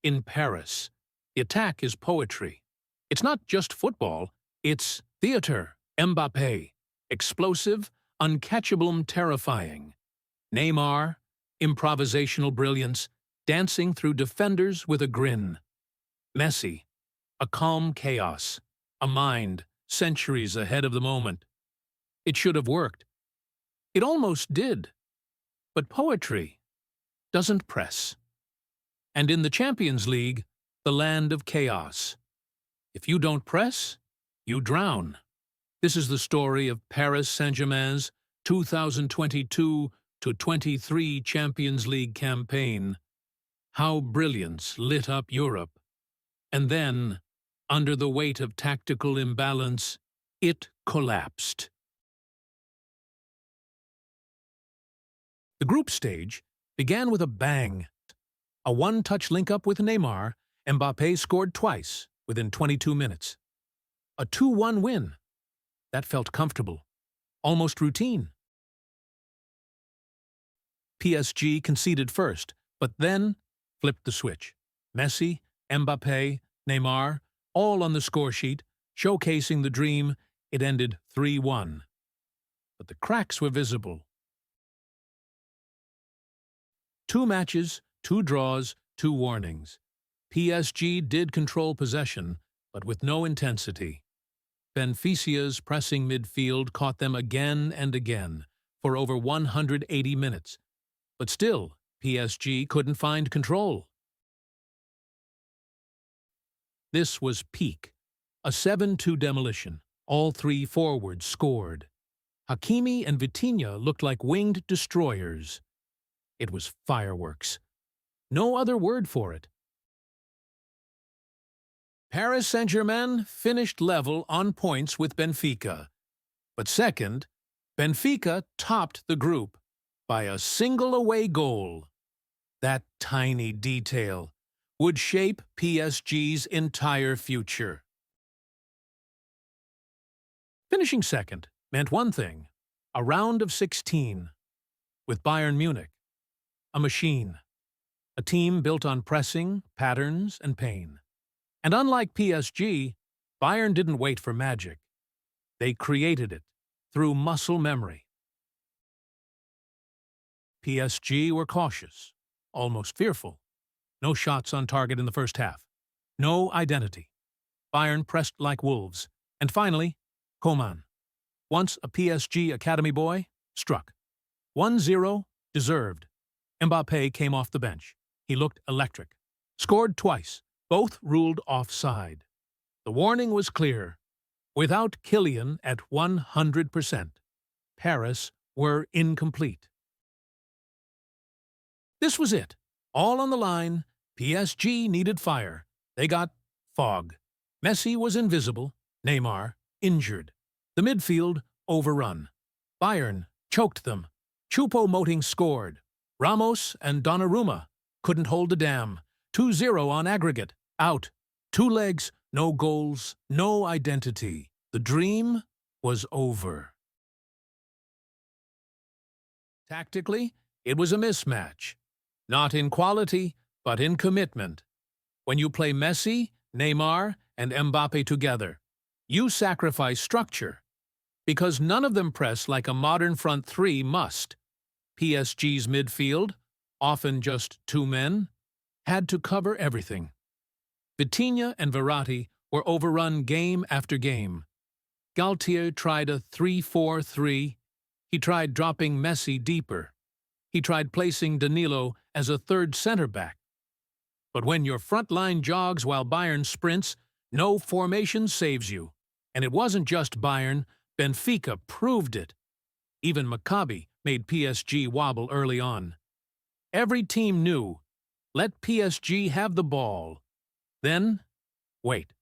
In Paris, the attack is poetry. It's not just football, it's theater. Mbappé, explosive, uncatchable, terrifying. Neymar, improvisational brilliance, dancing through defenders with a grin. Messi, a calm chaos, a mind centuries ahead of the moment. It should have worked. It almost did. But poetry doesn't press. And in the Champions League, the land of chaos. If you don't press, you drown. This is the story of Paris Saint-Germain's 2022-23 Champions League campaign. How brilliance lit up Europe. And then, under the weight of tactical imbalance, it collapsed. The group stage began with a bang. A one-touch link-up with Neymar, Mbappé scored twice within 22 minutes. A 2-1 win. That felt comfortable, almost routine. PSG conceded first, but then flipped the switch. Messi, Mbappé, Neymar, all on the scoresheet, showcasing the dream. It ended 3-1. But the cracks were visible. 2 matches, 2 draws, 2 warnings. PSG did control possession, but with no intensity. Benficia's pressing midfield caught them again and again for over 180 minutes. But still, PSG couldn't find control. This was peak. A 7-2 demolition. All 3 forwards scored. Hakimi and Vitinha looked like winged destroyers. It was fireworks. No other word for it. Paris Saint-Germain finished level on points with Benfica. But second, Benfica topped the group by a single away goal. That tiny detail would shape PSG's entire future. Finishing second meant one thing: a round of 16 with Bayern Munich. A machine. A team built on pressing, patterns, and pain. And unlike PSG, Bayern didn't wait for magic. They created it through muscle memory. PSG were cautious, almost fearful. No shots on target in the first half. No identity. Bayern pressed like wolves. And finally, Coman, once a PSG academy boy, struck. 1-0, deserved. Mbappé came off the bench. He looked electric. Scored twice, both ruled offside. The warning was clear. Without Kylian at 100%, Paris were incomplete. This was it. All on the line. PSG needed fire. They got fog. Messi was invisible. Neymar injured. The midfield overrun. Bayern choked them. Choupo-Moting scored. Ramos and Donnarumma couldn't hold a dam. 2-0 on aggregate. Out. 2 legs, no goals, no identity. The dream was over. Tactically, it was a mismatch. Not in quality, but in commitment. When you play Messi, Neymar, and Mbappé together, you sacrifice structure. Because none of them press like a modern front 3 must. PSG's midfield, often just 2 men, had to cover everything. Vitinha and Verratti were overrun game after game. Galtier tried a 3-4-3. He tried dropping Messi deeper. He tried placing Danilo as a third center-back. But when your front line jogs while Bayern sprints, no formation saves you. And it wasn't just Bayern. Benfica proved it. Even Maccabi made PSG wobble early on. Every team knew, let PSG have the ball. Then, wait,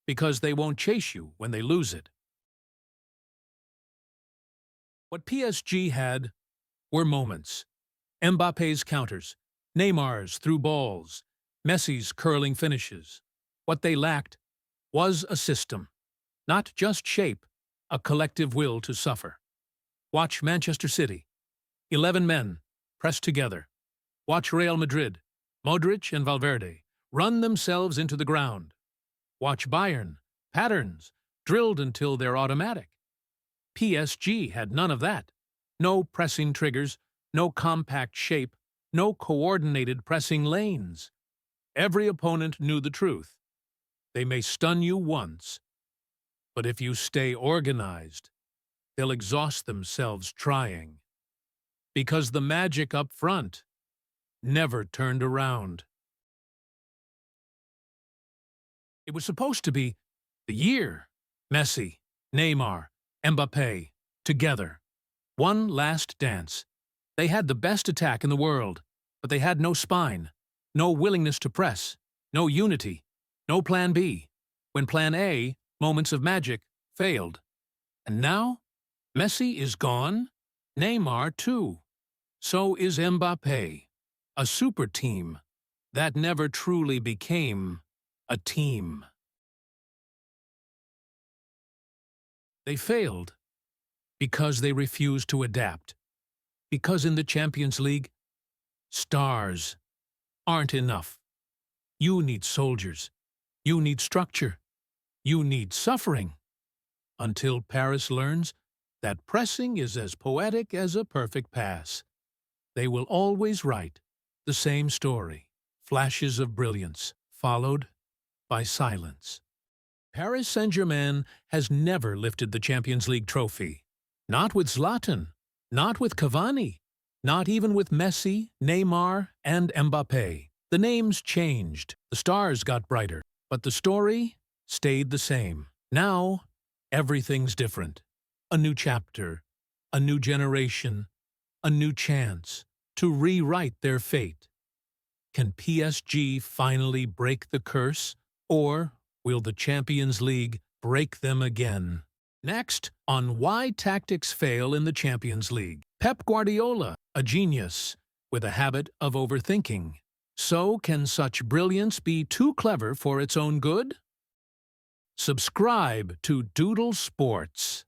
because they won't chase you when they lose it. What PSG had were moments. Mbappé's counters, Neymar's through balls, Messi's curling finishes. What they lacked was a system, not just shape, a collective will to suffer. Watch Manchester City. 11 men, pressed together. Watch Real Madrid. Modric and Valverde, run themselves into the ground. Watch Bayern, patterns, drilled until they're automatic. PSG had none of that. No pressing triggers, no compact shape, no coordinated pressing lanes. Every opponent knew the truth. They may stun you once, but if you stay organized, they'll exhaust themselves trying. Because the magic up front never turned around. It was supposed to be the year. Messi, Neymar, Mbappé, together. One last dance. They had the best attack in the world, but they had no spine, no willingness to press, no unity, no plan B. When plan A, moments of magic, failed. And now, Messi is gone, Neymar too. So is Mbappé, a super team that never truly became a team. They failed because they refused to adapt. Because in the Champions League, stars aren't enough. You need soldiers. You need structure. You need suffering. Until Paris learns that pressing is as poetic as a perfect pass. They will always write the same story. Flashes of brilliance, followed by silence. Paris Saint-Germain has never lifted the Champions League trophy. Not with Zlatan, not with Cavani, not even with Messi, Neymar, and Mbappé. The names changed, the stars got brighter, but the story stayed the same. Now, everything's different. A new chapter, a new generation, a new chance to rewrite their fate. Can PSG finally break the curse, or will the Champions League break them again? Next, on why tactics fail in the Champions League. Pep Guardiola, a genius with a habit of overthinking. So can such brilliance be too clever for its own good? Subscribe to Doodle Sports.